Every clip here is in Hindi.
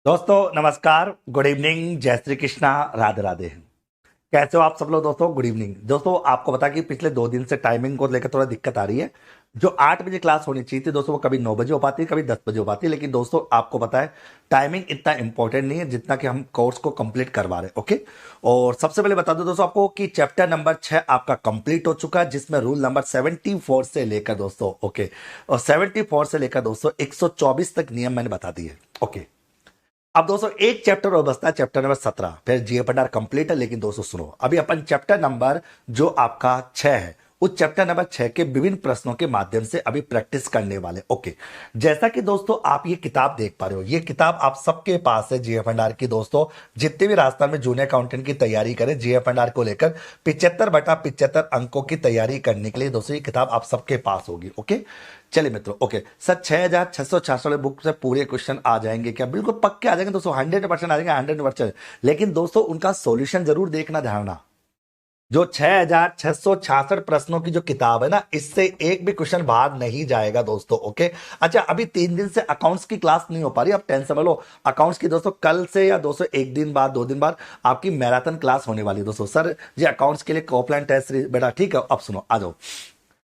दोस्तों नमस्कार, गुड इवनिंग, जय श्री कृष्णा, राधे राधे। कैसे हो आप सब लोग दोस्तों? Good evening. दोस्तों आपको पता है कि पिछले 2 दिन से टाइमिंग को लेकर थोड़ा दिक्कत आ रही है। जो 8 बजे क्लास होनी चाहिए थी दोस्तों, वो कभी 9 बजे हो पाती है, कभी 10 बजे हो पाती है। लेकिन दोस्तों आपको पता है टाइमिंग इतना इंपॉर्टेंट नहीं है जितना कि हम कोर्स को कंप्लीट करवा रहे हैं। ओके। और सबसे पहले बता दो दोस्तों आपको कि चैप्टर नंबर 6 आपका कंप्लीट हो चुका है, जिसमें रूल नंबर 74 से लेकर दोस्तों, ओके, और 74 से लेकर दोस्तों 124 तक नियम मैंने बता दिए। ओके। अब दोस्तों एक चैप्टर और बचता है, चैप्टर नंबर 17, फिर जीएफएनआर कंप्लीट है। लेकिन दोस्तों सुनो, अभी अपन चैप्टर नंबर जो आपका 6 है, उस चैप्टर नंबर 6 के विभिन्न प्रश्नों के माध्यम से अभी प्रैक्टिस करने वाले। ओके। जैसा कि दोस्तों आप ये किताब देख पा रहे हो, ये किताब आप सबके पास है जीएफएनआर की। दोस्तों जितने भी राजस्थान में जूनियर अकाउंटेंट की तैयारी करें जीएफएनआर को लेकर 75/75 अंकों की तैयारी करने के लिए दोस्तों ये किताब आप सबके पास होगी। ओके। चलिए मित्रों, ओके सर, 6666 वाले बुक से पूरे क्वेश्चन आ जाएंगे क्या? बिल्कुल पक्के आ जाएंगे दोस्तों, 100% आ जाएंगे, 100%। लेकिन दोस्तों उनका सॉल्यूशन जरूर देखना, ध्यान रखना। जो 6666 प्रश्नों की जो किताब है ना, इससे एक भी क्वेश्चन बाहर नहीं जाएगा दोस्तों। ओके। अच्छा, अभी 3 दिन से अकाउंट्स की क्लास नहीं हो पा रही, अब टेंशन मत लो। अकाउंट्स की दोस्तों कल से या दोस्तों एक दिन बाद, 2 दिन बाद आपकी मैराथन क्लास होने वाली है दोस्तों। सर जी अकाउंट्स के लिए ऑफलाइन टेस्ट बेटा, ठीक है। अब सुनो, आ जाओ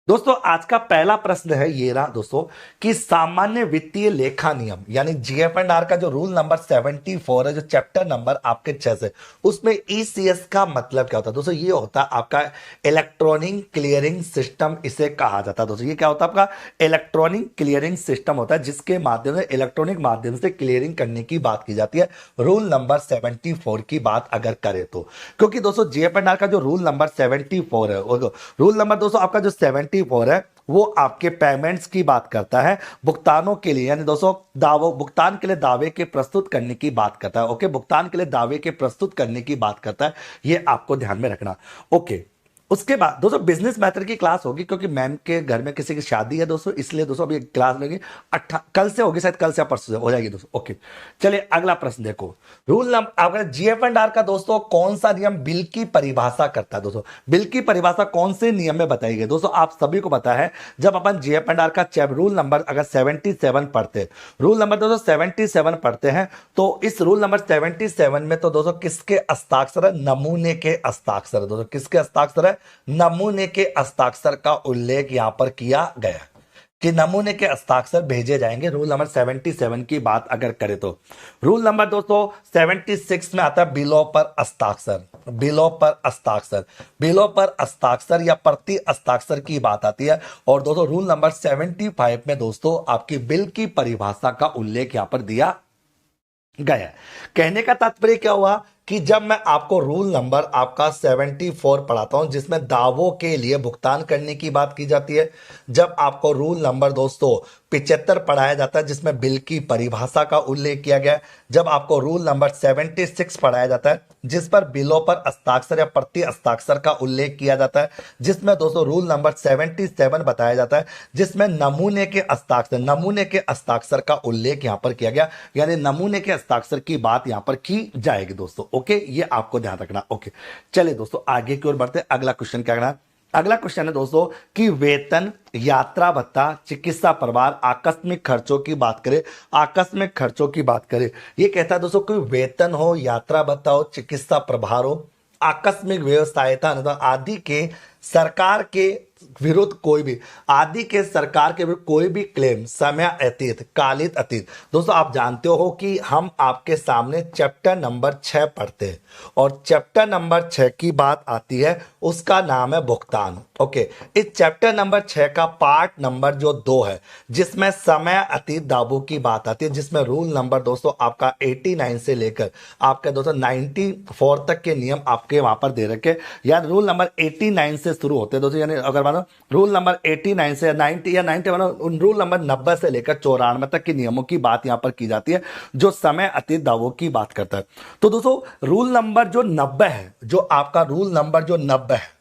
दोस्तों। आज का पहला प्रश्न है ये रहा दोस्तों कि सामान्य वित्तीय लेखा नियम यानी जीएफएनआर का जो रूल नंबर 74 है, जो चैप्टर नंबर आपके 6 से, उसमें ईसीएस का मतलब क्या होता है दोस्तों? ये होता है आपका इलेक्ट्रॉनिक क्लियरिंग सिस्टम, इसे कहा जाता है दोस्तों। ये क्या होता है? आपका इलेक्ट्रॉनिक क्लियरिंग सिस्टम होता है, जिसके माध्यम से, इलेक्ट्रॉनिक माध्यम से क्लियरिंग करने की बात की जाती है, रूल नंबर 74 की बात अगर करें तो। क्योंकि दोस्तों जीएफएनआर का जो रूल नंबर 74 है, रूल नंबर दोस्तों आपका जो 74 है, वो आपके पेमेंट्स की बात करता है, भुगतानों के लिए, यानी दोस्तों दावों, भुगतान के लिए दावे के प्रस्तुत करने की बात करता है। ओके, भुगतान के लिए दावे के प्रस्तुत करने की बात करता है, ये आपको ध्यान में रखना। ओके। उसके बाद दोस्तों बिजनेस मैथड की क्लास होगी, क्योंकि मैम के घर में किसी की शादी है दोस्तों, इसलिए दोस्तों अभी क्लास होगी कल से होगी, शायद कल से या परसों से हो जाएगी दोस्तों। ओके। चलिए अगला प्रश्न देखो। रूल नंबर आपका जीएफएनआर का दोस्तों कौन सा नियम बिल की परिभाषा करता है दोस्तों? बिल की परिभाषा कौन से नियम में बताई गई दोस्तों? आप सभी को पता है, जब अपन जीएफएनआर का रूल नंबर अगर 77 पढ़ते, रूल नंबर दोस्तों 77 पढ़ते हैं, तो इस रूल नंबर 77 में तो दोस्तों किसके हस्ताक्षर है? नमूने के हस्ताक्षर है दोस्तों। किसके हस्ताक्षर है? नमूने के हस्ताक्षर का उल्लेख यहां पर किया गया कि नमूने के हस्ताक्षर भेजे जाएंगे। रूल नंबर 77 की बात अगर करें तो रूल नंबर दोस्तों 76 में आता है बिलों पर हस्ताक्षर। बिलों पर हस्ताक्षर, बिलों पर हस्ताक्षर या प्रति हस्ताक्षर की बात आती है। और दोस्तों रूल नंबर 75 में दोस्तों आपकी बिल की परिभाषा का उल्लेख यहां पर दिया गया। कहने का तात्पर्य क्या हुआ कि जब मैं आपको रूल नंबर आपका 74 पढ़ाता हूं, जिसमें दावों के लिए भुगतान करने की बात की जाती है, जब आपको रूल नंबर दोस्तों 75 पढ़ाया जाता है, जिसमें बिल की परिभाषा का उल्लेख किया गया है, जब आपको रूल नंबर 76 पढ़ाया जाता है, जिस पर बिलों पर हस्ताक्षर या प्रति हस्ताक्षर का उल्लेख किया जाता है, जिसमें दोस्तों रूल नंबर 77 बताया जाता है, जिसमें नमूने के हस्ताक्षर, नमूने के हस्ताक्षर का उल्लेख यहां पर किया गया, यानी नमूने के हस्ताक्षर की बात यहां पर की जाएगी दोस्तों। ओके, ये आपको ध्यान रखना। ओके। चलिए दोस्तों आगे की ओर बढ़ते हैं। अगला क्वेश्चन क्या करना? अगला क्वेश्चन है दोस्तों कि वेतन, यात्रा भत्ता, चिकित्सा प्रभार, आकस्मिक खर्चों की बात करें, आकस्मिक खर्चों की बात करें, ये कहता है दोस्तों कोई वेतन हो, यात्रा भत्ता हो, चिकित्सा प्रभार हो, आकस्मिक व्यवस्था आदि के सरकार के विरुद्ध कोई भी, आदि के सरकार के विरुद्ध कोई भी क्लेम समय अतीत, कालित अतीत। दोस्तों आप जानते हो कि हम आपके सामने चैप्टर नंबर 6 पढ़ते हैं, और चैप्टर नंबर 6 की बात आती है, उसका नाम है भुगतान। ओके। इस चैप्टर नंबर 6 का पार्ट नंबर जो 2 है, जिसमें समय अतीत दावों की बात आती है, जिसमें रूल नंबर दोस्तों आपका 89 से लेकर आपके दोस्तों 94 तक के नियम आपके वहां पर दे रखे, यानी रूल नंबर 89 से शुरू होते हैं दोस्तों। यानी अगर मानो रूल नंबर 89 से 90 या 90 मानो रूल नंबर 90 से लेकर 94 तक के नियमों की बात यहां पर की जाती है, जो समय अतीत दावों की बात करता है। तो दोस्तों रूल नंबर जो 90 है, जो आपका रूल नंबर जो 90 है,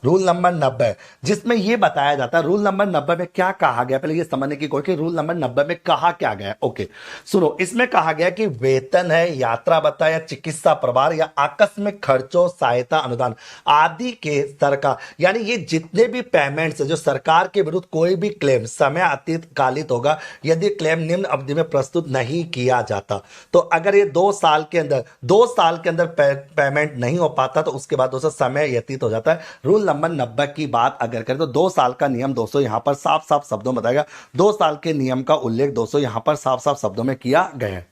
रूल नंबर 90, जिसमें यह बताया जाता है रूल नंबर 90 में क्या कहा गया, पहले ये समझने की कोशिश कि रूल नंबर 90 में कहा क्या गया। ओके सुनो, इसमें कहा गया कि वेतन है, यात्रा भत्ता या चिकित्सा प्रभार या आकस्मिक खर्चों, सहायता अनुदान आदि के सरकार, यानी ये जितने भी पेमेंट्स जो सरकार के विरुद्ध कोई भी क्लेम समय अतीत कालित होगा यदि क्लेम निम्न अवधि में प्रस्तुत नहीं किया जाता। तो अगर ये 2 साल के अंदर पेमेंट नहीं हो पाता तो उसके बाद दोस्तों समय व्यतीत हो जाता है। रूल नंबर 90 की बात अगर करें तो 2 साल का नियम दोस्तों यहां पर साफ साफ शब्दों में बताएगा, 2 साल के नियम का उल्लेख दोस्तों यहां पर साफ साफ शब्दों में किया गया है।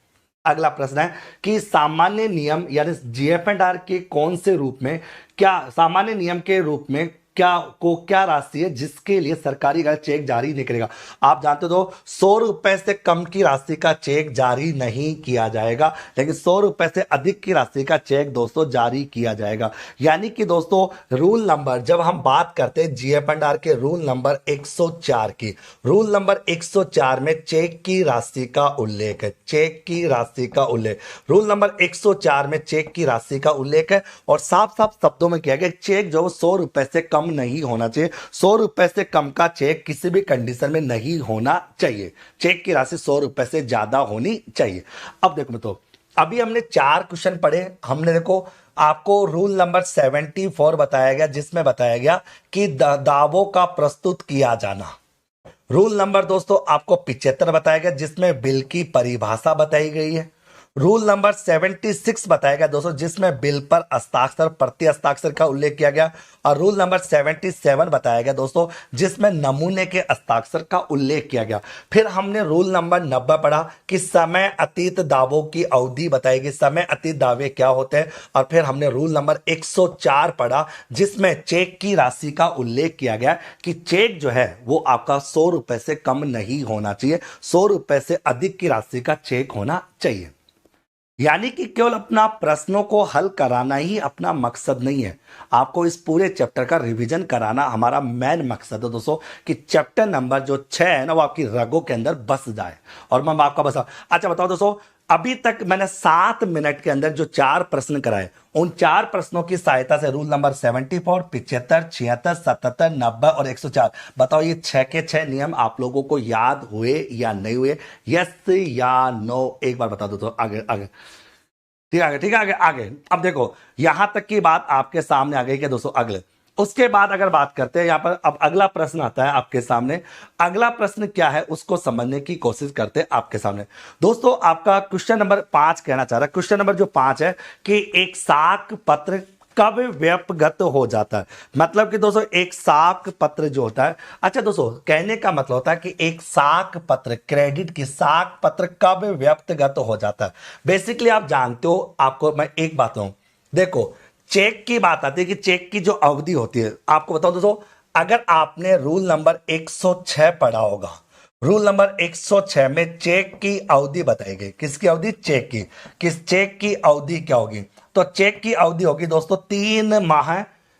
अगला प्रश्न है कि सामान्य नियम यानी जीएफ&आर के कौन से रूप में, क्या सामान्य नियम के रूप में क्या राशि है जिसके लिए सरकारी चेक जारी नहीं करेगा। आप जानते हो 100 रुपए से कम की राशि का चेक जारी नहीं किया जाएगा, लेकिन 100 रुपए से अधिक की राशि का चेक दोस्तों जारी किया जाएगा। यानी कि दोस्तों रूल नंबर, जब हम बात करते हैं जीएफ&आर के रूल नंबर 104 की, रूल नंबर 104 में चेक की राशि का उल्लेख है, चेक की राशि का उल्लेख, रूल नंबर 104 में चेक की राशि का उल्लेख है और साफ साफ शब्दों में किया गया चेक जो 100 रुपए से कम नहीं होना चाहिए, 100 रुपए से कम का चेक किसी भी कंडीशन में नहीं होना चाहिए, चेक की राशि 100 रुपए से ज्यादा होनी चाहिए। अब देखो तो अभी हमने 4 क्वेश्चन पढ़े, हमने देखो आपको रूल नंबर 74 बताया गया जिसमें बताया गया कि दावों का प्रस्तुत किया जाना। रूल नंबर दोस्तों आपको 75 बताया गया जिसमें बिल की परिभाषा बताई गई है। रूल नंबर 76 बताया गया दोस्तों जिसमें बिल पर हस्ताक्षर प्रति हस्ताक्षर का उल्लेख किया गया, और रूल नंबर 77 बताया गया दोस्तों जिसमें नमूने के हस्ताक्षर का उल्लेख किया गया। फिर हमने रूल नंबर 90 पढ़ा कि समय अतीत दावों की अवधि बताई गई, समय अतीत दावे क्या होते हैं, और फिर हमने रूल नंबर 104 पढ़ा जिसमें चेक की राशि का उल्लेख किया गया कि चेक जो है वो आपका 100 रुपए से कम नहीं होना चाहिए, 100 रुपए से अधिक की राशि का चेक होना चाहिए। यानी कि केवल अपना प्रश्नों को हल कराना ही अपना मकसद नहीं है, आपको इस पूरे चैप्टर का रिवीजन कराना हमारा मेन मकसद है दोस्तों, कि चैप्टर नंबर जो 6 है ना वो आपकी रगों के अंदर बस जाए। और मैं आपका बसा, अच्छा बताओ दोस्तों, अभी तक मैंने 7 मिनट के अंदर जो 4 प्रश्न कराए उन 4 प्रश्नों की सहायता से रूल नंबर 74, 75, 76, 77, 90 और 104, बताओ ये 6 के 6 नियम आप लोगों को याद हुए या नहीं हुए, यस या नो, एक बार बता दो तो आगे आगे ठीक है, ठीक है, आगे आगे। अब देखो यहां तक की बात आपके सामने आ गई क्या दोस्तों। अगले उसके बाद अगर बात करते हैं यहां पर, अब अगला प्रश्न आता है आपके सामने। अगला प्रश्न क्या है उसको समझने की कोशिश करते हैं आपके सामने दोस्तों। आपका क्वेश्चन नंबर 5 कहना चाह रहा है, क्वेश्चन नंबर जो 5 है कि एक साख पत्र कब व्यपगत हो जाता है। मतलब कि दोस्तों एक साख पत्र जो होता है, अच्छा दोस्तों कहने का मतलब होता है कि एक साख पत्र, क्रेडिट की साख पत्र कब व्यक्तगत हो जाता है। बेसिकली आप जानते हो, आपको मैं एक बात कहूं, देखो चेक की बात आती है कि चेक की जो अवधि होती है, आपको बताओ दोस्तों, अगर आपने रूल नंबर 106 पढ़ा होगा, रूल नंबर 106 में चेक की अवधि बताई गई, किसकी अवधि, चेक की, किस चेक की अवधि क्या होगी, तो चेक की अवधि होगी दोस्तों 3 माह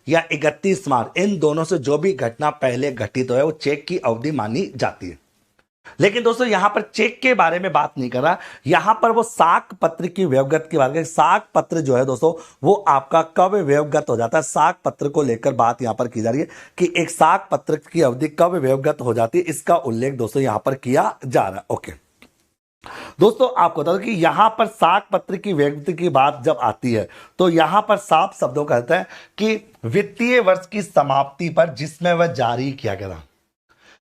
या 31 मार्च, इन दोनों से जो भी घटना पहले घटित हो है वो चेक की अवधि मानी जाती है। लेकिन दोस्तों यहां पर चेक के बारे में बात नहीं कर रहा, यहां पर वो साख पत्र की व्यवगत की बात करें। साख पत्र जो है दोस्तों वो आपका कब व्यवगत हो जाता है, साख पत्र को लेकर बात यहां पर की जा रही है कि एक साख पत्र की अवधि कब व्यवगत हो जाती है, इसका उल्लेख दोस्तों यहां पर किया जा रहा है। ओके दोस्तों आपको बता दो कि यहां पर साख पत्र की व्यक्ति की बात जब आती है तो यहां पर साफ शब्दों कहता है कि वित्तीय वर्ष की समाप्ति पर जिसमें वह जारी किया गया,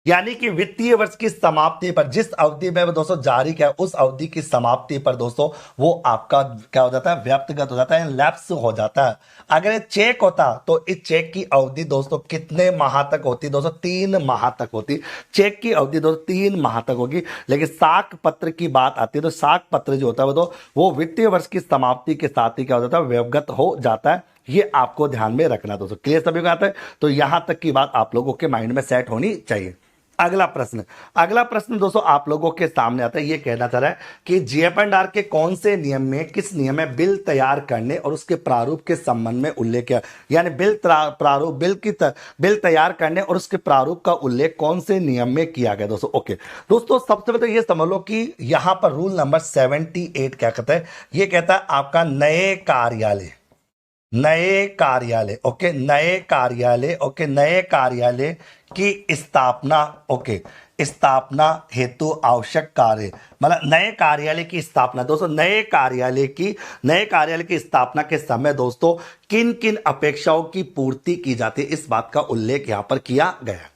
यानी कि वित्तीय वर्ष की समाप्ति पर जिस अवधि में वो दोस्तों जारी किया उस अवधि की समाप्ति पर दोस्तों वो आपका क्या हो जाता है, व्यक्तिगत हो जाता है, लैप्स हो जाता है। अगर ये चेक होता तो इस चेक की अवधि दोस्तों कितने माह तक होती दोस्तों, 3 माह तक होती, चेक की अवधि दोस्तों 3 माह तक होगी। लेकिन साख पत्र की बात आती है तो साख पत्र जो होता है वो वित्तीय वर्ष की समाप्ति के साथ ही क्या हो जाता है, व्यवगत हो जाता है। ये आपको ध्यान में रखना दोस्तों, क्लियर सभी को आता है, तो यहां तक की बात आप लोगों के माइंड में सेट होनी चाहिए। अगला प्रश्न दोस्तों आप लोगों के सामने आता है, ये कहना चाह रहा है कि जीएफ&आर के कौन से नियम में, किस नियम में बिल तैयार करने और उसके प्रारूप के संबंध में उल्लेख किया, यानी बिल तैयार करने और उसके प्रारूप का उल्लेख कौन से नियम में किया गया दोस्तों। ओके दोस्तों सबसे पहले ये समझ लो कि यहां पर रूल नंबर 78 क्या कहता है, ये कहता है आपका नए कार्यालय, नए कार्यालय, ओके, नए कार्यालय, ओके, नए कार्यालय की स्थापना, ओके, स्थापना हेतु आवश्यक कार्य, मतलब नए कार्यालय की स्थापना। दोस्तों नए कार्यालय की स्थापना के समय दोस्तों किन किन अपेक्षाओं की पूर्ति की जाती है, इस बात का उल्लेख यहां पर किया गया है।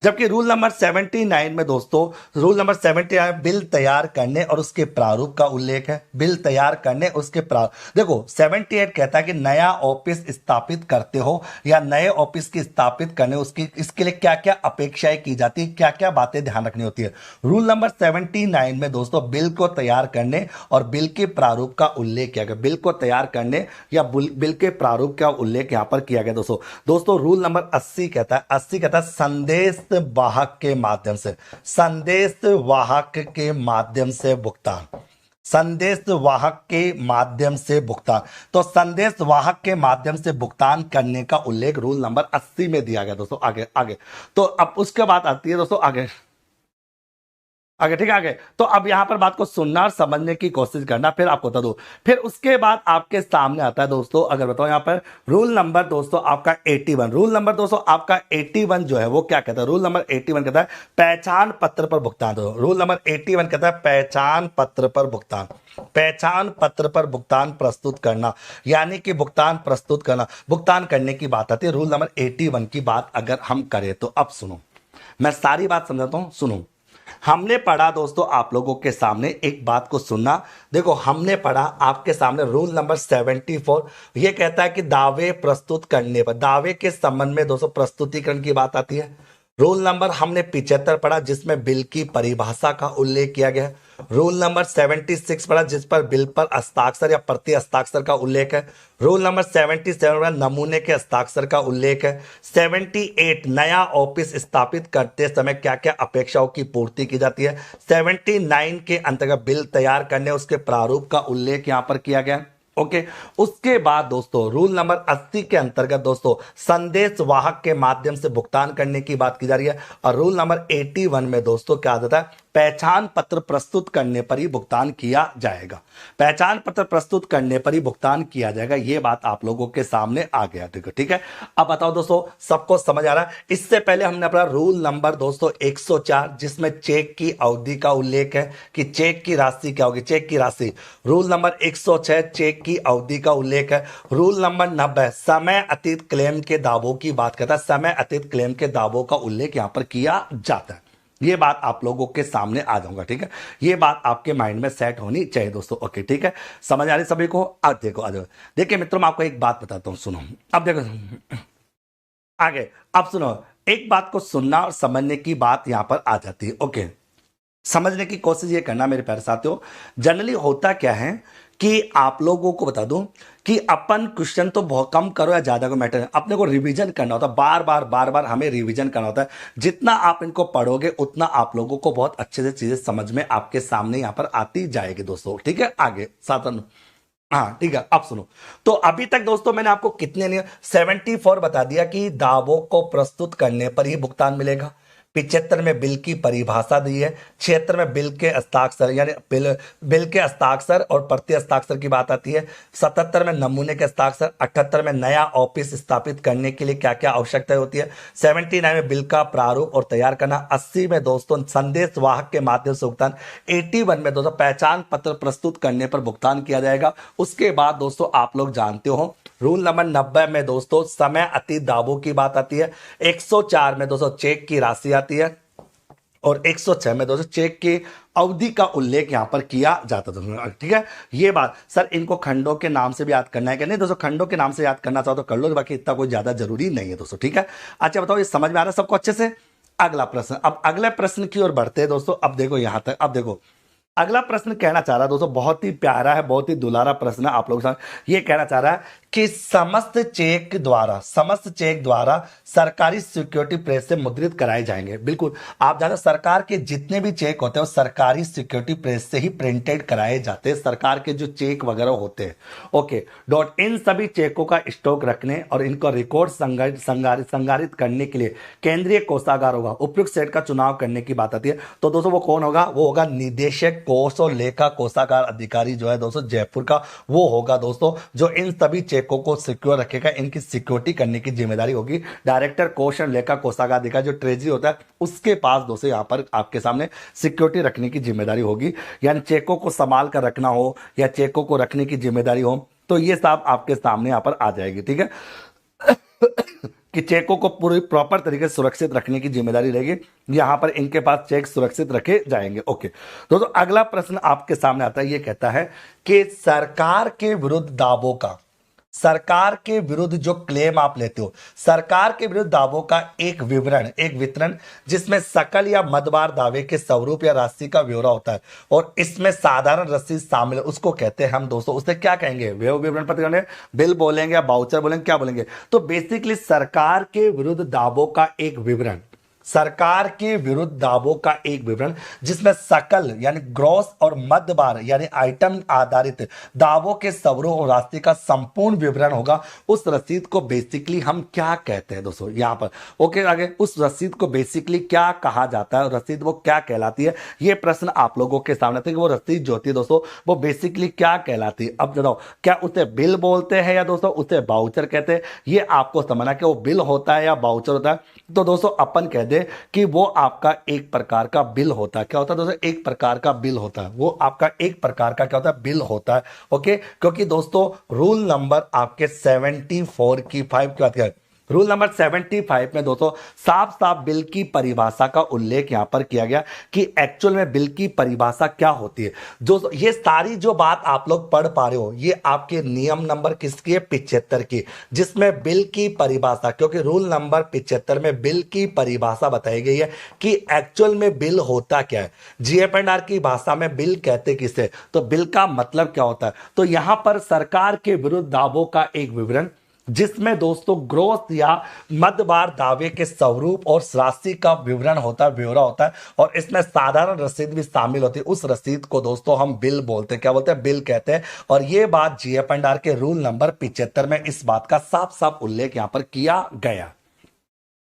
जबकि रूल नंबर 79 में दोस्तों, रूल नंबर 79 बिल तैयार करने और उसके प्रारूप का उल्लेख है। बिल तैयार करने उसके प्रारूप, देखो 78 कहता है कि नया ऑफिस स्थापित करते हो या नए ऑफिस की स्थापित करने उसकी इसके लिए क्या क्या अपेक्षाएं की जाती है, क्या क्या बातें ध्यान रखनी होती है। रूल नंबर 79 में दोस्तों बिल को तैयार करने और बिल के प्रारूप का उल्लेख किया गया। बिल को तैयार करने या बिल के प्रारूप का उल्लेख यहां पर किया गया। दोस्तों रूल नंबर 80 कहता है, संदेश वाहक के माध्यम से, संदेश वाहक के माध्यम से भुगतान, संदेश वाहक के माध्यम से भुगतान। तो संदेश वाहक के माध्यम से भुगतान करने का उल्लेख रूल नंबर 80 में दिया गया। दोस्तों आगे आगे, तो अब उसके बाद आती है दोस्तों आगे आगे, ठीक है आगे। तो अब यहां पर बात को सुनना और समझने की कोशिश करना, फिर आपको बता दूं। फिर उसके बाद आपके सामने आता है दोस्तों, अगर बताओ यहां पर रूल नंबर दोस्तों आपका 81, रूल नंबर दोस्तों आपका 81 जो है वो क्या कहता है, रूल नंबर 81 कहता है पहचान पत्र पर भुगतान। रूल नंबर 81 कहता है पहचान पत्र पर भुगतान, पहचान पत्र पर भुगतान प्रस्तुत करना, यानी कि भुगतान प्रस्तुत करना, भुगतान करने की बात आती है रूल नंबर 81 की बात अगर हम करें तो। अब सुनो, मैं सारी बात समझाता हूं, सुनो। हमने पढ़ा दोस्तों आप लोगों के सामने, एक बात को सुनना। देखो हमने पढ़ा आपके सामने रूल नंबर 74, यह कहता है कि दावे प्रस्तुत करने पर, दावे के संबंध में दोस्तों प्रस्तुतिकरण की बात आती है। रूल नंबर हमने 75 पढ़ा जिसमें बिल की परिभाषा का उल्लेख किया गया। रूल नंबर 76 पढ़ा जिस पर बिल पर हस्ताक्षर या प्रति हस्ताक्षर का उल्लेख है। रूल नंबर 77 पढ़ा नमूने के हस्ताक्षर का उल्लेख है। 78 नया ऑफिस स्थापित करते समय क्या क्या अपेक्षाओं की पूर्ति की जाती है। 79 के अंतर्गत बिल तैयार करने उसके प्रारूप का उल्लेख यहां पर किया गया। ओके, उसके बाद दोस्तों रूल नंबर 80 के अंतर्गत दोस्तों संदेश वाहक के माध्यम से भुगतान करने की बात की जा रही है। और रूल नंबर 81 में दोस्तों क्या आता है, पहचान पत्र प्रस्तुत करने पर ही भुगतान किया जाएगा, पहचान पत्र प्रस्तुत करने पर ही भुगतान किया जाएगा। यह बात आप लोगों के सामने आ गया, ठीक है। अब बताओ दोस्तों सबको समझ आ रहा है। इससे पहले हमने अपना रूल नंबर दोस्तों 104 जिसमें चेक की अवधि का उल्लेख है कि चेक की राशि क्या होगी, चेक की राशि। रूल नंबर 106 चेक की अवधि का उल्लेख है। रूल नंबर 90 समय अतीत क्लेम के दावों की बात करता है, समय अतीत क्लेम के दावों का उल्लेख यहां पर किया जाता है। ये बात आप लोगों के सामने आ जाऊंगा, ठीक है। ये बात आपके माइंड में सेट होनी चाहिए दोस्तों, ओके, ठीक है। समझ आ रही सभी को। अब देखो आ जाओ, देखिए मित्रों मैं आपको एक बात बताता हूं, सुनो। अब देखो आगे, अब सुनो, एक बात को सुनना और समझने की बात यहां पर आ जाती है, ओके। समझने की कोशिश ये करना मेरे प्यारे साथियों। जनरली होता क्या है कि आप लोगों को बता दूं कि अपन क्वेश्चन तो बहुत कम करो या ज्यादा को मैटर है, अपने को रिवीजन करना होता है, बार बार हमें रिवीजन करना होता है। जितना आप इनको पढ़ोगे उतना आप लोगों को बहुत अच्छे से चीजें समझ में आपके सामने यहां पर आती जाएगी दोस्तों, ठीक है। आगे साधन, हाँ ठीक है। अब सुनो, तो अभी तक दोस्तों मैंने आपको कितने नहीं 74 बता दिया कि दावों को प्रस्तुत करने पर ही भुगतान मिलेगा। 75 में बिल की परिभाषा दी है। 76 में बिल के हस्ताक्षर यानी बिल के हस्ताक्षर और प्रति हस्ताक्षर की बात आती है। 77 में नमूने के हस्ताक्षर। 78 में नया ऑफिस स्थापित करने के लिए क्या क्या आवश्यकता होती है। 79 में बिल का प्रारूप और तैयार करना। 80 में दोस्तों संदेश वाहक के माध्यम से भुगतान। 81 में दोस्तों पहचान पत्र प्रस्तुत करने पर भुगतान किया जाएगा। उसके बाद दोस्तों आप लोग जानते हो रूल नंबर 90 में दोस्तों समय अतीत दावों की बात आती है। 104 में दोस्तों चेक की राशि आती है और 106 में दोस्तों चेक की अवधि का उल्लेख यहां पर किया जाता था, ठीक है। ये बात सर इनको खंडों के नाम से भी याद करना है कि नहीं दोस्तों, खंडों के नाम से याद करना चाहो तो कर लो, बाकी इतना कोई ज्यादा जरूरी नहीं है दोस्तों, ठीक है। अच्छा बताओ ये समझ में आ रहा है सबको अच्छे से। अगला प्रश्न, अब अगले प्रश्न की ओर बढ़ते हैं दोस्तों। अब देखो यहां तक, अब देखो अगला प्रश्न कहना चाह रहा है दोस्तों, बहुत ही प्यारा है, बहुत ही दुलारा प्रश्न है आप लोगों के साथ। ये कहना चाह रहा है कि समस्त चेक द्वारा सरकारी सिक्योरिटी प्रेस से मुद्रित कराए जाएंगे। बिल्कुल, आप जानते सरकार के जितने भी चेक होते हैं वो सरकारी सिक्योरिटी प्रेस से ही प्रिंटेड कराए जाते हैं। सरकार के जो चेक वगैरह होते हैं, ओके डॉट, इन सभी चेकों का स्टॉक रखने और इनको रिकॉर्ड संगारित करने के लिए केंद्रीय कोषागार होगा। उपयुक्त सेट का चुनाव करने की बात आती है। तो दोस्तों वो कौन होगा, वो होगा निदेशक कोष और लेखा कोषागार अधिकारी जो है दोस्तों जयपुर का, वो होगा दोस्तों जो इन सभी चेकों को सिक्योर रखेगा, इनकी सिक्योरिटी करने की जिम्मेदारी होगी डायरेक्टर कोष और लेखा कोषागार अधिकारी जो ट्रेजरी होता है उसके पास दोस्तों यहाँ पर आपके सामने सिक्योरिटी रखने की जिम्मेदारी होगी। यानी चेकों को संभाल कर रखना हो या चेकों को रखने की जिम्मेदारी हो तो ये सब आपके सामने यहाँ पर आ जाएगी। ठीक है कि चेकों को पूरी प्रॉपर तरीके से सुरक्षित रखने की जिम्मेदारी रहेगी, यहां पर इनके पास चेक सुरक्षित रखे जाएंगे। ओके दोस्तों, अगला प्रश्न आपके सामने आता है, ये कहता है कि सरकार के विरुद्ध दावों का, सरकार के विरुद्ध जो क्लेम आप लेते हो, सरकार के विरुद्ध दावों का एक विवरण, एक वितरण जिसमें सकल या मदवार दावे के स्वरूप या राशि का ब्यौरा होता है और इसमें साधारण रसीद शामिल है, उसको कहते हैं हम दोस्तों, उसे क्या कहेंगे? व्यय विवरण पत्र कहेंगे, बिल बोलेंगे या बाउचर बोलेंगे, क्या बोलेंगे? तो बेसिकली सरकार के विरुद्ध दावों का एक विवरण, सरकार के विरुद्ध दावों का एक विवरण जिसमें सकल यानी ग्रॉस और मध्यबार यानी आइटम आधारित दावों के स्वरूप और राशि का संपूर्ण विवरण होगा, उस रसीद को बेसिकली हम क्या कहते हैं दोस्तों यहां पर? ओके, आगे उस रसीद को बेसिकली क्या कहा जाता है, रसीद वो क्या कहलाती है, ये प्रश्न आप लोगों के सामने था कि वो रसीद जो होती है दोस्तों वो बेसिकली क्या कहलाती है। अब बताओ, क्या उसे बिल बोलते हैं या दोस्तों उसे बाउचर कहते हैं? ये आपको समझना कि वो बिल होता है या बाउचर होता है। तो दोस्तों अपन कह दे कि वो आपका एक प्रकार का बिल होता है। क्या होता है दोस्तों? एक प्रकार का बिल होता है, वो आपका एक प्रकार का क्या होता है? बिल होता है। ओके, क्योंकि दोस्तों रूल नंबर आपके 74 की 5 की बात करें, रूल नंबर 75 में दोस्तों साफ साफ बिल की परिभाषा का उल्लेख यहां पर किया गया कि एक्चुअल में बिल की परिभाषा क्या होती है। जो ये सारी जो बात आप लोग पढ़ पा रहे हो ये आपके नियम नंबर किसकी है? 75 की, जिसमें बिल की परिभाषा, क्योंकि रूल नंबर 75 में बिल की परिभाषा बताई गई है कि एक्चुअल में बिल होता क्या है। जीएफएनआर की भाषा में बिल कहते किसे, तो बिल का मतलब क्या होता है? तो यहां पर सरकार के विरुद्ध दावों का एक विवरण जिसमें दोस्तों ग्रोथ या मध्यवार दावे के स्वरूप और राशि का विवरण होता है, ब्यौरा होता है, और इसमें साधारण रसीद भी शामिल होती है। उस रसीद को दोस्तों हम बिल बोलते हैं। क्या बोलते हैं? बिल कहते हैं। और यह बात जीएफएनआर के रूल नंबर 75 में इस बात का साफ साफ उल्लेख यहां पर किया गया।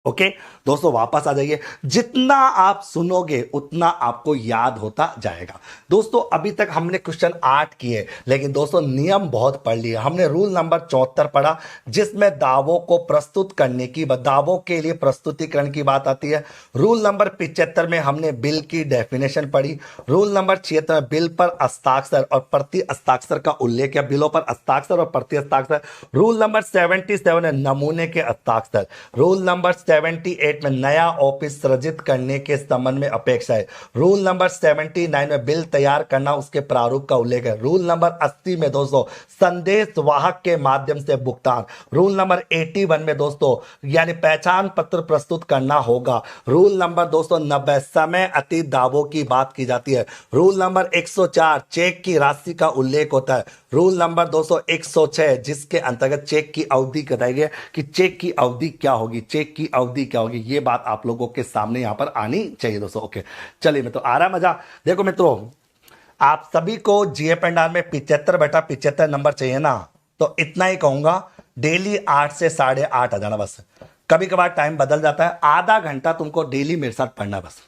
ओके दोस्तों, वापस आ जाइए, जितना आप सुनोगे उतना आपको याद होता जाएगा। दोस्तों अभी तक हमने क्वेश्चन 8 किए, लेकिन दोस्तों नियम बहुत पढ़ लिए। हमने रूल नंबर 74 पढ़ा जिसमें दावों को प्रस्तुत करने की, दावों के लिए प्रस्तुतिकरण की बात आती है। रूल नंबर 75 में हमने बिल की डेफिनेशन पढ़ी। रूल नंबर 76 में बिल पर हस्ताक्षर और प्रति हस्ताक्षर का उल्लेख है, बिलों पर हस्ताक्षर और प्रति हस्ताक्षर। रूल नंबर 77 है नमूने के हस्ताक्षर। रूल नंबर 78 में नया ऑफिस सृजित करने के संबंध में अपेक्षा है। रूल नंबर 79 में बिल तैयार करना, उसके प्रारूप का उल्लेख है। रूल नंबर 80 में दोस्तों संदेश वाहक के माध्यम से भुगतान। रूल नंबर 81 में दोस्तों यानी पहचान पत्र प्रस्तुत करना होगा। रूल नंबर दोस्तों 90 समय अतीत दावों की बात की जाती है। रूल नंबर 104 चेक की राशि का उल्लेख होता है। रूल नंबर 106 जिसके अंतर्गत चेक की अवधि बताई गई है कि चेक की अवधि क्या होगी, चेक की अवधि क्या होगी, ये बात आप लोगों के सामने यहां पर आनी चाहिए दोस्तों। ओके चलिए, मैं तो आ रहा मजा। देखो मित्रों, आप सभी को जीएफएनआर में 75 बेटा 75 नंबर चाहिए ना, तो इतना ही कहूंगा, डेली 8 से 8:30 आ जाना बस। कभी कभार टाइम बदल जाता है, आधा घंटा तुमको डेली मेरे साथ पढ़ना बस।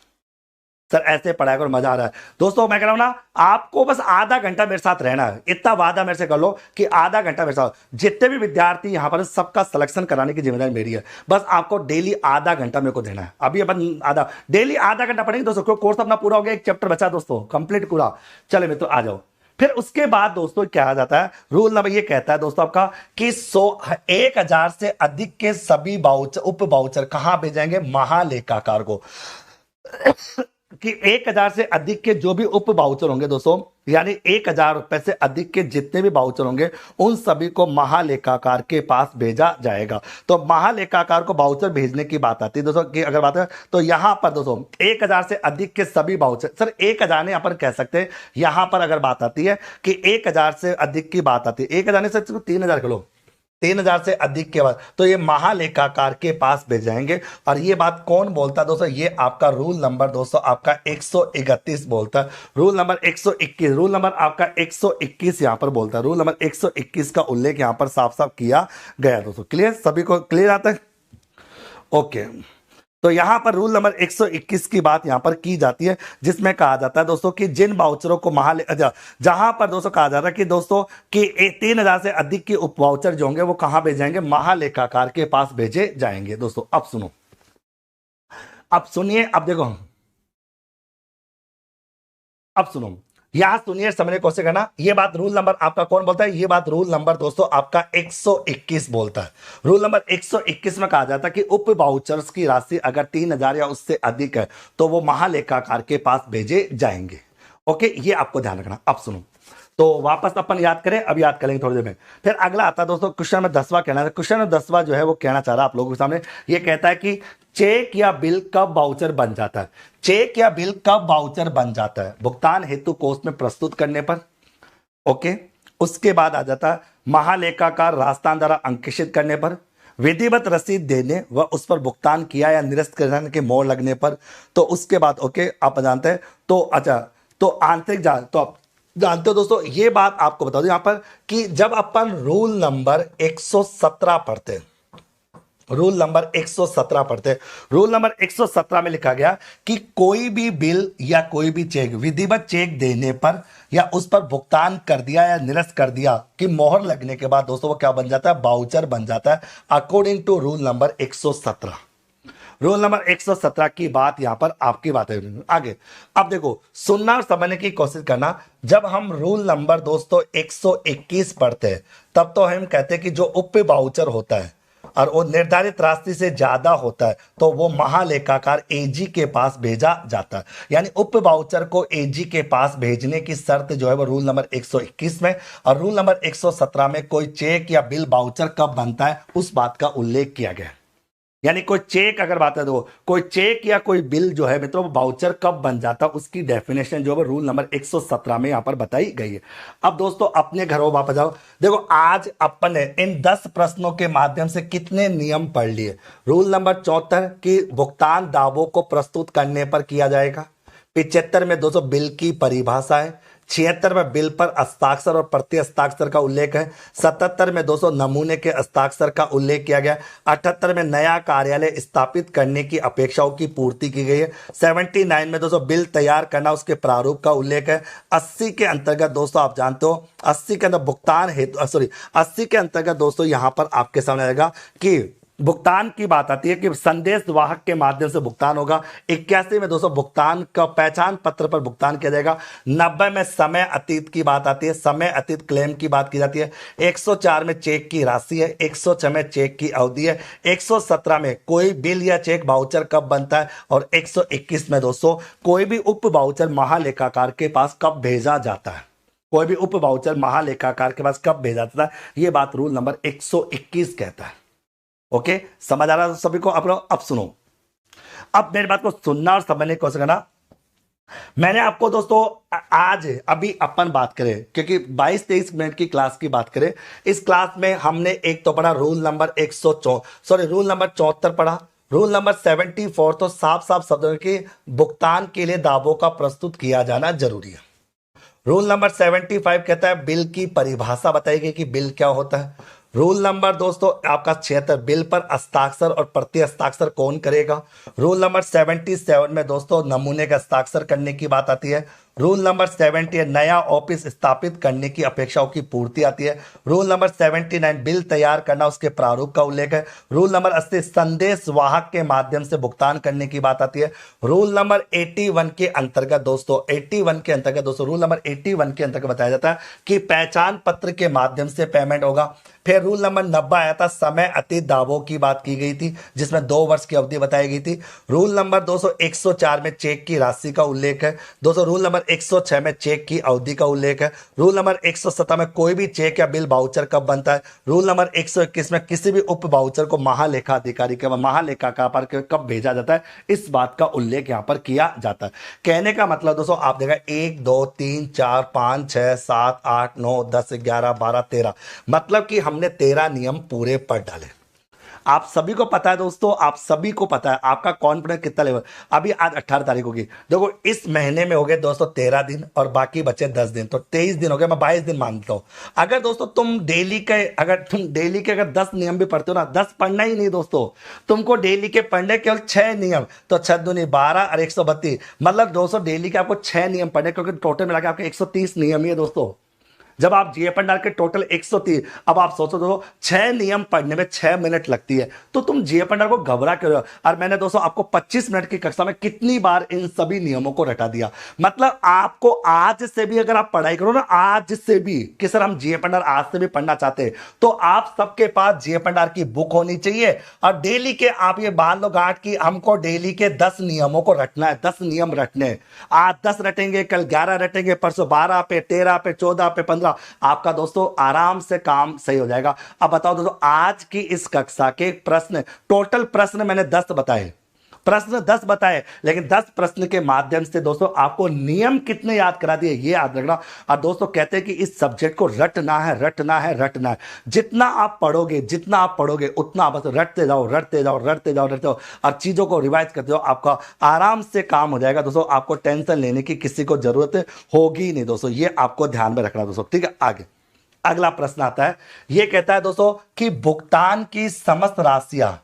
सर ऐसे पढ़ाई करो, मजा आ रहा है। दोस्तों मैं कह रहा हूं ना, आपको बस आधा घंटा मेरे साथ रहना है, इतना वादा मेरे से कर लो कि आधा घंटा मेरे साथ। जितने भी विद्यार्थी यहां पर, सबका सिलेक्शन कराने की जिम्मेदारी मेरी है। बस आपको डेली आधा घंटा मेरे को देना है। अभी अपन आधा, डेली आधा घंटा पढ़ेंगे दोस्तों, क्योंकि कोर्स अपना पूरा हो गया, एक चैप्टर बचा दोस्तों, कंप्लीट पूरा। चले मित्रों आ जाओ। फिर उसके बाद दोस्तों क्या आ जाता है, रूल नंबर ये कहता है दोस्तों आपका कि 1000 से अधिक के सभी बाउचर, उप बाउचर कहां भेजेंगे? महालेखाकार को। कि 1000 से अधिक के जो भी उप बाउचर होंगे दोस्तों, यानी 1000 रुपए से अधिक के जितने भी बाउचर होंगे उन सभी को महालेखाकार के पास भेजा जाएगा। तो महालेखाकार को बाउचर भेजने की बात आती है दोस्तों कि अगर बात है तो यहां पर दोस्तों 1000 से अधिक के सभी बाउचर, सर 1000 नहीं अपन कह सकते हैं। यहां पर अगर बात आती है कि 1000 से अधिक की बात आती है, 1000 नहीं सर 3000 किलो, 3000 से अधिक के बाद तो ये महालेखाकार के पास भेज जाएंगे। और ये बात कौन बोलता है दोस्तों? ये आपका रूल नंबर दोस्तों आपका 131 बोलता है। रूल नंबर 121, रूल नंबर आपका 121 यहां पर बोलता है। रूल नंबर 121 का उल्लेख यहां पर साफ साफ किया गया दोस्तों। क्लियर? सभी को क्लियर आता है? ओके तो यहां पर रूल नंबर 121 की बात यहां पर की जाती है, जिसमें कहा जाता है दोस्तों कि जिन वाउचरों को जहां पर दोस्तों कहा जाता है कि दोस्तों कि 3,000 से अधिक के उप वाउचर जो होंगे वो कहां भेजे जाएंगे, महालेखाकार के पास भेजे जाएंगे। दोस्तों अब सुनो, अब सुनिए, अब देखो, अब सुनो, यहां सुनिए, समझने की कोशिश करना। ये बात रूल नंबर आपका कौन बोलता है, ये बात रूल नंबर दोस्तों आपका 121 बोलता है। रूल नंबर 121 में कहा जाता है कि उप वाउचर्स की राशि अगर 3,000 या उससे अधिक है तो वो महालेखाकार के पास भेजे जाएंगे। ओके, ये आपको ध्यान रखना। अब सुनो, तो वापस अपन याद करें, अब याद करेंगे थोड़ी देर में। फिर अगला आता है दोस्तों क्वेश्चन में 10वां कहना है। क्वेश्चन में 10वां जो है वो कहना चाह रहा है आप लोगों के सामने, ये कहता है कि चेक या बिल कब वाउचर बन जाता है। चेक या बिल कब वाउचर बन जाता है, भुगतान हेतु कोष में प्रस्तुत करने पर। ओके, उसके बाद आ जाता है महालेखाकार राजस्थान द्वारा अंकित करने पर, विधिवत रसीद देने व उस पर भुगतान किया या निरस्त करने के मोहर लगने पर। तो उसके बाद ओके आप जानते हैं, तो अच्छा, तो आंतरिक तो आप जानते हो दोस्तों, ये बात आपको बता दो यहां पर कि जब अपन रूल नंबर 117 पढ़ते हैं, रूल नंबर 117 पढ़ते हैं, रूल नंबर 117 में लिखा गया कि कोई भी बिल या कोई भी चेक विधिवत चेक देने पर या उस पर भुगतान कर दिया या निरस्त कर दिया कि मोहर लगने के बाद दोस्तों वो क्या बन जाता है, वाउचर बन जाता है, according to rule number 117। Rule number 117 की बात यहां पर आपकी बात है। आगे अब देखो, सुनना और समझने की कोशिश करना। जब हम रूल नंबर दोस्तों 121 पढ़ते हैं तब तो हम कहते हैं कि जो उप वाउचर होता है और वो निर्धारित राशि से ज्यादा होता है तो वो महालेखाकार एजी के पास भेजा जाता है। यानी उप वाउचर को एजी के पास भेजने की शर्त जो है वो रूल नंबर 121 में और रूल नंबर 117 में कोई चेक या बिल वाउचर कब बनता है उस बात का उल्लेख किया गया है। यानी कोई चेक अगर बात है तो कोई चेक या कोई बिल जो है मित्रों वाउचर कब बन जाता है उसकी डेफिनेशन जो है रूल नंबर 117 में यहां पर बताई गई है। अब दोस्तों अपने घरों वापस जाओ, देखो आज अपन ने इन 10 प्रश्नों के माध्यम से कितने नियम पढ़ लिए। रूल नंबर 74 की भुगतान दावों को प्रस्तुत करने पर किया जाएगा। 75 में दोस्तों बिल की परिभाषा है। 76 में बिल पर हस्ताक्षर और प्रति हस्ताक्षर का उल्लेख है। 77 में दोस्तों नमूने के हस्ताक्षर का उल्लेख किया गया। 78 में नया कार्यालय स्थापित करने की अपेक्षाओं की पूर्ति की गई है। 79 में दोस्तों बिल तैयार करना उसके प्रारूप का उल्लेख है। 80 के अंतर्गत दोस्तों आप जानते हो 80 के अंदर भुगतान हेतु 80 के अंतर्गत दोस्तों यहां पर आपके सामने आएगा कि भुगतान की बात आती है कि संदेश वाहक के माध्यम से भुगतान होगा। 81 में दोस्तों भुगतान का पहचान पत्र पर भुगतान किया जाएगा। 90 में समय अतीत की बात आती है, समय अतीत क्लेम की बात की जाती है। 104 में चेक की राशि है। 106 में चेक की अवधि है। 117 में कोई बिल या चेक वाउचर कब बनता है और 121 में दोस्तों कोई भी उप वाउचर महालेखाकार के पास कब भेजा जाता है। कोई भी उप वाउचर महालेखाकार के पास कब भेजा जाता है, यह बात रूल नंबर 121 कहता है। ओके, समझ आ रहा है सभी को? अब सुनो, अब मेरी बात को सुनना और समझने की कोशिश करना। मैंने आपको दोस्तों आज अभी अपन बात करें क्योंकि 22-23 मिनट की क्लास की बात करें, इस क्लास में हमने एक तो पढ़ा रूल नंबर रूल नंबर 74 पढ़ा। रूल नंबर 74 तो साफ साफ शब्दों के भुगतान के लिए दावों का प्रस्तुत किया जाना जरूरी है। रूल नंबर 75 कहता है बिल की परिभाषा बताई गई कि बिल क्या होता है। रूल नंबर दोस्तों आपका 76 बिल पर हस्ताक्षर और प्रति हस्ताक्षर कौन करेगा। रूल नंबर 77 में दोस्तों नमूने का हस्ताक्षर करने की बात आती है। रूल नंबर 70 नया ऑफिस स्थापित करने की अपेक्षाओं की पूर्ति आती है। रूल नंबर 79 बिल तैयार करना उसके प्रारूप का उल्लेख है। रूल नंबर 80 संदेश वाहक के माध्यम से भुगतान करने की बात आती है। रूल नंबर 81 के अंतर्गत दोस्तों रूल नंबर 81 के अंतर्गत बताया जाता है कि पहचान पत्र के माध्यम से पेमेंट होगा। फिर रूल नंबर 90 आया था, समय अतीत दावों की बात की गई थी जिसमें 2 वर्ष की अवधि बताई गई थी। रूल नंबर 104 में चेक की राशि का उल्लेख है। दोस्तों रूल नंबर 106 में चेक की अवधि का उल्लेख है। रूल नंबर 107 में कोई भी चेक या बिल वाउचर कब बनता है। रूल नंबर 121 में किसी भी उप वाउचर को महालेखा अधिकारी के महालेखाकार पर कब भेजा जाता है, इस बात का उल्लेख यहां पर किया जाता है। कहने का मतलब दोस्तों आप देखा 1 2 3 4 5 6 7 8 9 10 11 12 13, मतलब कि हमने 13 नियम पूरे पढ़ डाले। आप सभी को पता है दोस्तों, आप सभी को पता है आपका कॉन्फिडेंस कितना लेवल। अभी आज 18 तारीख होगी, देखो इस महीने में हो गए दोस्तों 13 दिन और बाकी बचे 10 दिन, तो 23 दिन हो गए, मैं 22 दिन मानता हूं। अगर दोस्तों तुम डेली के अगर 10 नियम भी पढ़ते हो ना, 10 पढ़ना ही नहीं दोस्तों, तुमको डेली के पढ़ने केवल 6 नियम, तो 6 दूनी 12 और 132, मतलब दोस्तों डेली के आपको 6 नियम पढ़ने, क्योंकि टोटल मिला के आपके 130 नियम ही है दोस्तों। जब आप जीएपन डाल के टोटल 130, अब आप सोचो दोस्तों 6 नियम पढ़ने में 6 मिनट लगती है, तो तुम जीएपन डाल को घबरा क्यों रहे हो। और मैंने दोस्तों आपको 25 मिनट की कक्षा में कितनी बार इन सभी नियमों को रटा दिया। मतलब आपको आज से भी अगर आप पढ़ाई करो ना, आज से भी कि सर हम जीएपन डाल आज से भी पढ़ना चाहते हैं, तो आप सबके पास जीएपन डाल की बुक होनी चाहिए। और डेली के आप ये बांध लो गांठ की हमको डेली के 10 नियमों को रटना है, 10 नियम रटने। आज 10 रटेंगे, कल 11 रटेंगे, परसों 12 पे, 13 पे, 14 पे, 15, आपका दोस्तों आराम से काम सही हो जाएगा। अब बताओ दोस्तों, आज की इस कक्षा के प्रश्न, टोटल प्रश्न मैंने 10 बताए, प्रश्न 10 बताए, लेकिन 10 प्रश्न के माध्यम से दोस्तों आपको नियम कितने याद करा दिए ये याद रखना। और दोस्तों कहते हैं कि इस सब्जेक्ट को रटना है, रटना है, रटना है। जितना आप पढ़ोगे उतना बस रटते जाओ, रटते जाओ, रटते जाओ, रटते जाओ, और चीजों को रिवाइज करते जाओ, आपका आराम से काम हो जाएगा दोस्तों। आपको टेंशन लेने की किसी को जरूरत होगी नहीं दोस्तों, ये आपको ध्यान में रखना दोस्तों, ठीक है। आगे अगला प्रश्न आता है, ये कहता है दोस्तों कि भुगतान की समस्त राशियां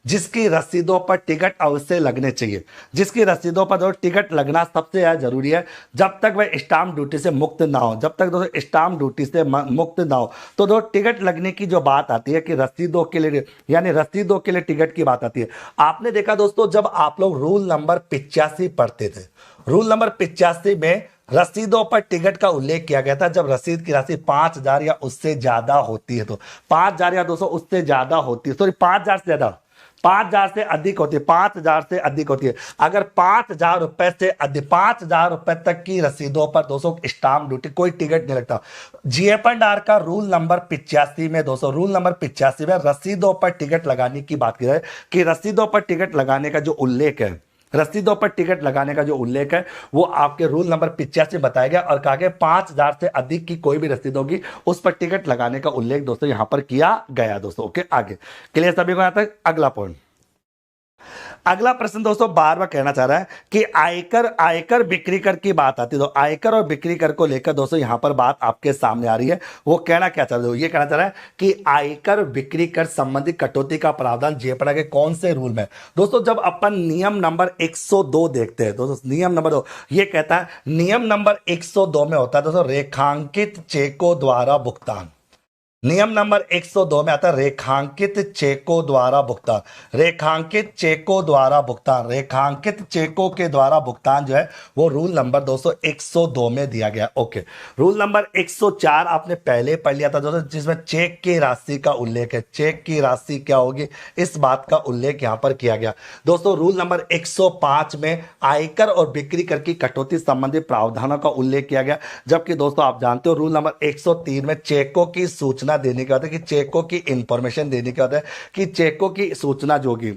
जिसकी रसीदों पर टिकट अवश्य लगने चाहिए, जिसकी रसीदों पर दोस्तों टिकट लगना सबसे ज्यादा जरूरी है, जब तक वह स्टाम्प ड्यूटी से मुक्त ना हो, जब तक दोस्तों स्टाम्प ड्यूटी से मुक्त ना हो, तो दोस्तों टिकट लगने की जो बात आती है कि रसीदों के लिए, यानी रसीदों के लिए टिकट की बात आती है। आपने देखा दोस्तों जब आप लोग रूल नंबर 85 पढ़ते थे, रूल नंबर 85 में रसीदों पर टिकट का उल्लेख किया गया था। जब रसीद की राशि 5,000 या उससे ज्यादा होती है, तो 5,000 या दोस्तों उससे ज्यादा होती है, सॉरी 5,000 से ज्यादा, 5,000 से अधिक होती है, 5,000 से अधिक होती है। अगर 5,000 रुपए से अधिक, 5,000 रुपए तक की रसीदों पर दोस्तों स्टाम्प ड्यूटी, कोई टिकट नहीं लगता। जीएफएनआर का रूल नंबर 85 में दोस्तों, रूल नंबर 85 में रसीदों पर टिकट लगाने की बात की जाए कि रसीदों पर टिकट लगाने का जो उल्लेख है, रसीदों पर टिकट लगाने का जो उल्लेख है वो आपके रूल नंबर 85 में बताया गया, और कहा गया 5,000 से अधिक की कोई भी रसीद होगी उस पर टिकट लगाने का उल्लेख दोस्तों यहां पर किया गया दोस्तों। ओके, आगे क्लियर सभी को यहां तक। अगला पॉइंट, अगला प्रश्न दोस्तों बार बार कहना चाह रहा है कि आयकर बिक्री कर की बात आती है, तो आयकर और बिक्री कर को लेकर दोस्तों यहां पर बात आपके सामने आ रही है। वो कहना क्या चाह रहे हो, ये कहना चाह रहा है कि आयकर बिक्री कर संबंधी कटौती का प्रावधान जेपड़ा के कौन से रूल में। दोस्तों जब अपन नियम नंबर 102 देखते हैं दोस्तों, नियम नंबर 2 ये कहता है, नियम नंबर 102 में होता है दोस्तों रेखांकित चेकों द्वारा भुगतान। नियम नंबर 102 में आता है रेखांकित चेकों द्वारा भुगतान, रेखांकित चेकों द्वारा भुगतान, रेखांकित चेकों के द्वारा भुगतान जो है वो रूल नंबर दोस्तों 102 में दिया गया। ओके, रूल नंबर 104 आपने पहले पढ़ लिया था दोस्तों, जिसमें चेक की राशि का उल्लेख है, चेक की राशि क्या होगी इस बात का उल्लेख यहां पर किया गया दोस्तों। रूल नंबर 105 में आयकर और बिक्री कर की कटौती संबंधी प्रावधानों का उल्लेख किया गया, जबकि दोस्तों आप जानते हो रूल नंबर 103 में चेकों की सूचना देने का होता है, कि चेकों की इंफॉर्मेशन देने का होता है, कि चेकों की सूचना जो होगी,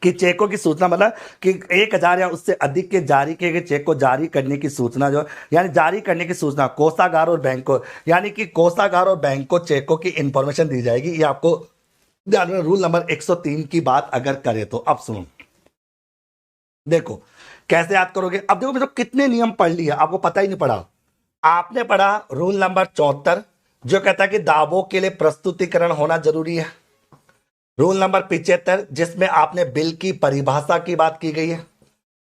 कि चेकों की सूचना मतलब कि 1,000 या उससे अधिक के जारी किए गए चेक को जारी करने की सूचना जो, यानी जारी करने की सूचना कोषागार और बैंक को, यानी कि कोषागार और बैंक को चेकों की इंफॉर्मेशन दी जाएगी। ये आपको ध्यान में, रूल नंबर 103 की बात अगर करें तो। अब सुनो, देखो कैसे याद करोगे। अब देखो तो कितने नियम पढ़ लिए, आपको पता ही नहीं पड़ा। आपने पढ़ा रूल नंबर 74 जो कहता है कि दावों के लिए प्रस्तुतिकरण होना जरूरी है। रूल नंबर 75 जिसमें आपने बिल की परिभाषा की बात की गई है।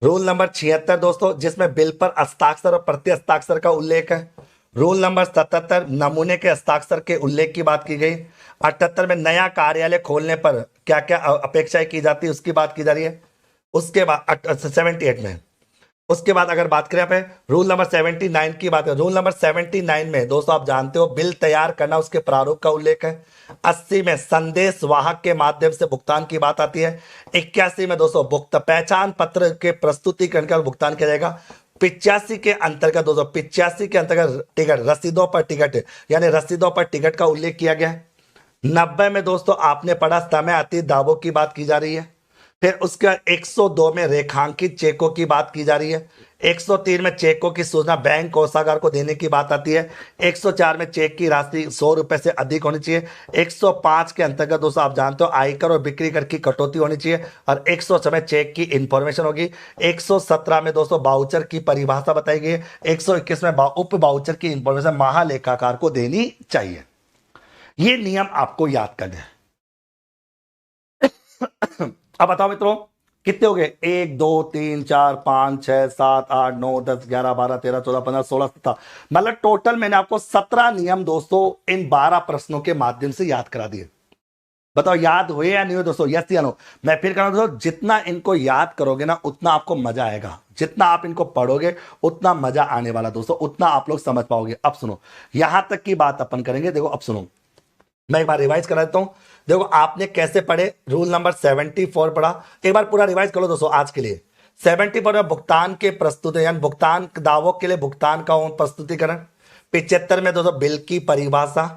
रूल नंबर 76 दोस्तों जिसमें बिल पर हस्ताक्षर और प्रति हस्ताक्षर का उल्लेख है। रूल नंबर 77 नमूने के हस्ताक्षर के उल्लेख की बात की गई। 78 में नया कार्यालय खोलने पर क्या क्या अपेक्षाएं की जाती है उसकी बात की जा रही है। उसके बाद 78 में, उसके बाद अगर बात करें पे रूल नंबर 79 की बात है, रूल नंबर 79 में दोस्तों आप जानते हो बिल तैयार करना उसके प्रारूप का उल्लेख है। 80 में संदेश वाहक के माध्यम से भुगतान की बात आती है। 81 में दोस्तों पहचान पत्र के प्रस्तुतिकरण का भुगतान किया जाएगा। 85 के अंतर्गत दोस्तों 85 के अंतर्गत टिकट, रसीदों पर टिकट, यानी रसीदों पर टिकट का उल्लेख किया गया है। 90 में दोस्तों आपने पढ़ा समय आती दावों की बात की जा रही है। फिर उसके बाद 102 में रेखांकित चेकों की बात की जा रही है। 103 में चेकों की सूचना बैंक कोषागार को देने की बात आती है। 104 में चेक की राशि 100 रुपए से अधिक होनी चाहिए। 105 के अंतर्गत दोस्तों आप जानते हो आयकर और बिक्री कर की कटौती होनी चाहिए। और 106 में चेक की इंफॉर्मेशन होगी। 117 में दोस्तों बाउचर की परिभाषा बताई गई है। 121 में उप बाउचर की इंफॉर्मेशन महालेखाकार को देनी चाहिए। ये नियम आपको याद करने हैं। अब बताओ मित्रों कितने हो गए? 1 2 3 4 5 6 7 8 9 10 11 12 13 14 15 16 17, मतलब टोटल मैंने आपको 17 नियम दोस्तों इन 12 प्रश्नों के माध्यम से याद करा दिए। बताओ याद हुए या नहीं हुए दोस्तों? यस या नो? मैं फिर कह रहा हूं दोस्तों, जितना इनको याद करोगे ना उतना आपको मजा आएगा। जितना आप इनको पढ़ोगे उतना मजा आने वाला दोस्तों, उतना आप लोग समझ पाओगे। अब सुनो, यहां तक की बात अपन करेंगे। देखो अब सुनो, मैं एक बार रिवाइज करा देता हूं। देखो आपने कैसे पढ़े, रूल नंबर 74 पढ़ा, एक बार पूरा रिवाइज करो दोस्तों आज के लिए। 74 में भुगतान के प्रस्तुत यानी भुगतान दावों के लिए भुगतान का प्रस्तुतिकरण। 75 में दोस्तों बिल की परिभाषा।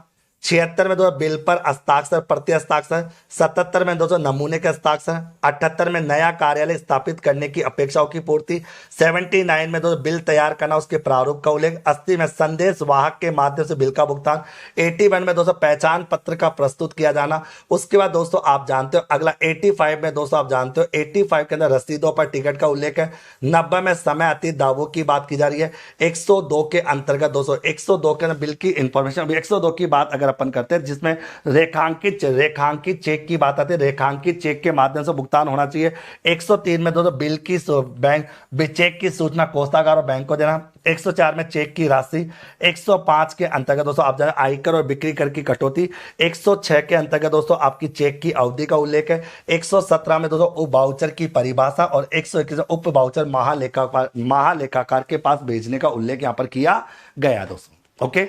76 में दोस्तों बिल पर हस्ताक्षर प्रति हस्ताक्षर। 77 में दोस्तों नमूने के हस्ताक्षर। 78 में नया कार्यालय स्थापित करने की अपेक्षाओं की पूर्ति। 79 में दोस्तों बिल तैयार करना उसके प्रारूप का उल्लेख। 80 में संदेश वाहक के माध्यम से बिल का भुगतान। 81 में दोस्तों पहचान पत्र का प्रस्तुत किया जाना। उसके बाद दोस्तों आप जानते हो अगला 85 में दोस्तों आप जानते हो 85 के अंदर रसीदों पर टिकट का उल्लेख है। 90 में समय अतीत दावों की बात की जा रही है। 102 के अंतर्गत दोस्तों 102 के अंदर बिल की इंफॉर्मेशन। 102 की बात अगर अपन करते हैं जिसमें रेखांकित चेक की बात आती है, रेखांकित चेक के माध्यम से भुगतान होना चाहिए। 103 में दोस्तों बिल की बैंक चेक की सूचना कोषागार और बैंक को देना। 104 में चेक की राशि। 105 के अंतर्गत दोस्तों आप जाने आयकर और बिक्री कर की कटौती। 106 के अंतर्गत दोस्तों आपकी चेक की अवधि का उल्लेख है। 117 में दोस्तों उप बाउचर की परिभाषा और 121 में उप बाउचर महालेखाकार के पास भेजने का उल्लेख यहां पर किया गया दोस्तों। ओके,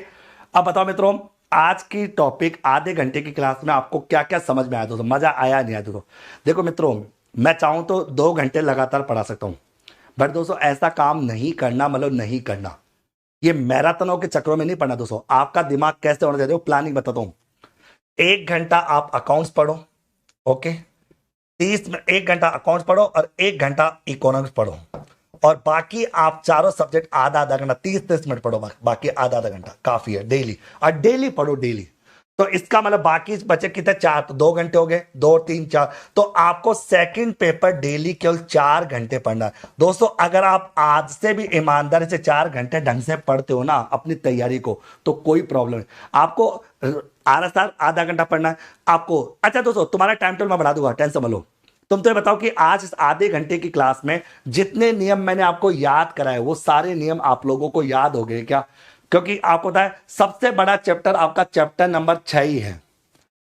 अब बताओ मित्रों आज की टॉपिक आधे घंटे की क्लास में आपको क्या क्या समझ में आया दोस्तों? मजा आया नहीं आया दोस्तों? देखो मित्रों मैं चाहूं तो 2 घंटे लगातार पढ़ा सकता हूं, बट दोस्तों ऐसा काम नहीं करना, मतलब नहीं करना। ये मैराथनों के चक्रों में नहीं पढ़ना दोस्तों। आपका दिमाग कैसे होना चाहिए प्लानिंग बताता हूं। 1 घंटा आप अकाउंट्स पढ़ो, ओके, 30 में 1 घंटा अकाउंट्स पढ़ो और 1 घंटा इकोनॉमिक्स पढ़ो, और बाकी आप चारों सब्जेक्ट आधा आधा घंटा 30-30 मिनट पढ़ो, बाकी आधा आधा घंटा काफी है डेली। और डेली पढ़ो डेली, तो इसका मतलब बाकी बचे कितने? 4, तो 2 घंटे हो गए, 2 3 4, तो आपको सेकंड पेपर डेली केवल 4 घंटे पढ़ना है दोस्तों। अगर आप आज से भी ईमानदारी से 4 घंटे ढंग से पढ़ते हो ना अपनी तैयारी को, तो कोई प्रॉब्लम नहीं। आपको आधा घंटा पढ़ना है आपको। अच्छा दोस्तों तुम्हारा टाइम टेबल मैं बढ़ा दूंगा, टेंशन मत लो। तुम तो ये बताओ कि आज इस आधे घंटे की क्लास में जितने नियम मैंने आपको याद कराए वो सारे नियम आप लोगों को याद हो गए क्या? क्योंकि आपको पता है सबसे बड़ा चैप्टर आपका चैप्टर नंबर 6 ही है।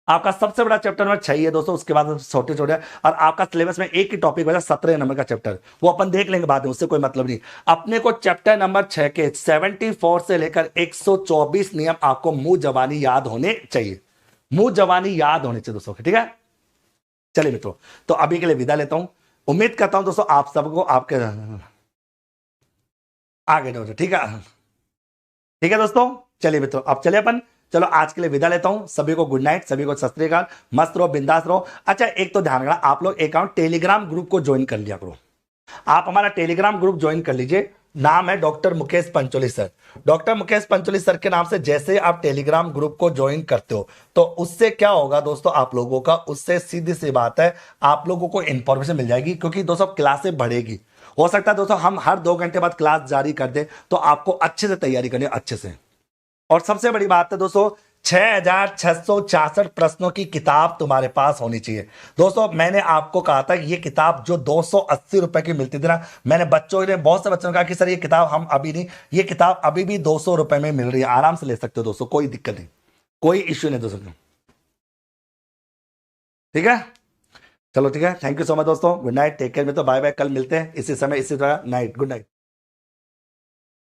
आपका सबसे बड़ा चैप्टर नंबर 6 ही है दोस्तों, उसके बाद छोटे छोटे, और आपका सिलेबस में एक ही टॉपिक बचा 17 नंबर का चैप्टर, वो अपन देख लेंगे बाद में, उससे कोई मतलब नहीं। अपने को चैप्टर नंबर 6 के 74 से लेकर 124 नियम आपको मुंह जबानी याद होने चाहिए, मुंह जबानी याद होने चाहिए दोस्तों, ठीक है? चलिए मित्रों, तो अभी के लिए विदा लेता हूं। उम्मीद करता हूं दोस्तों आप सबको आपके आगे दोस्तों, ठीक है? ठीक है दोस्तों, चलिए मित्रों अब चलिए अपन, चलो आज के लिए विदा लेता हूं। सभी को गुड नाइट, सभी को सत श्री अकाल, मस्त रहो, बिंदास रहो। अच्छा एक तो ध्यान रखना, आप लोग अकाउंट टेलीग्राम ग्रुप को ज्वाइन कर लिया करो। आप हमारा टेलीग्राम ग्रुप ज्वाइन कर लीजिए, नाम है doctor Mukesh Pancholi sir. Doctor Mukesh Pancholi sir के नाम से जैसे ही आप टेलीग्राम ग्रुप को ज्वाइन करते हो तो उससे क्या होगा दोस्तों आप लोगों का, उससे सीधी सी बात है आप लोगों को इंफॉर्मेशन मिल जाएगी, क्योंकि दोस्तों क्लासें बढ़ेगी। हो सकता है दोस्तों हम हर 2 घंटे बाद क्लास जारी कर दें, तो आपको अच्छे से तैयारी करनी है, अच्छे से। और सबसे बड़ी बात है दोस्तों 6666 प्रश्नों की किताब तुम्हारे पास होनी चाहिए दोस्तों। मैंने आपको कहा था कि ये किताब जो 280 रुपए की मिलती थी ना, मैंने बच्चों ने, बहुत से बच्चों ने कहा कि सर ये किताब हम अभी नहीं, ये किताब अभी भी 200 रुपए में मिल रही है, आराम से ले सकते हो दोस्तों, कोई दिक्कत नहीं, कोई इश्यू नहीं दोस्तों, ठीक है? चलो ठीक है, थैंक यू सो मच दोस्तों, गुड नाइट, टेक केयर में, तो बाय बाय, कल मिलते हैं इसी समय इसी तरह, नाइट, गुड नाइट।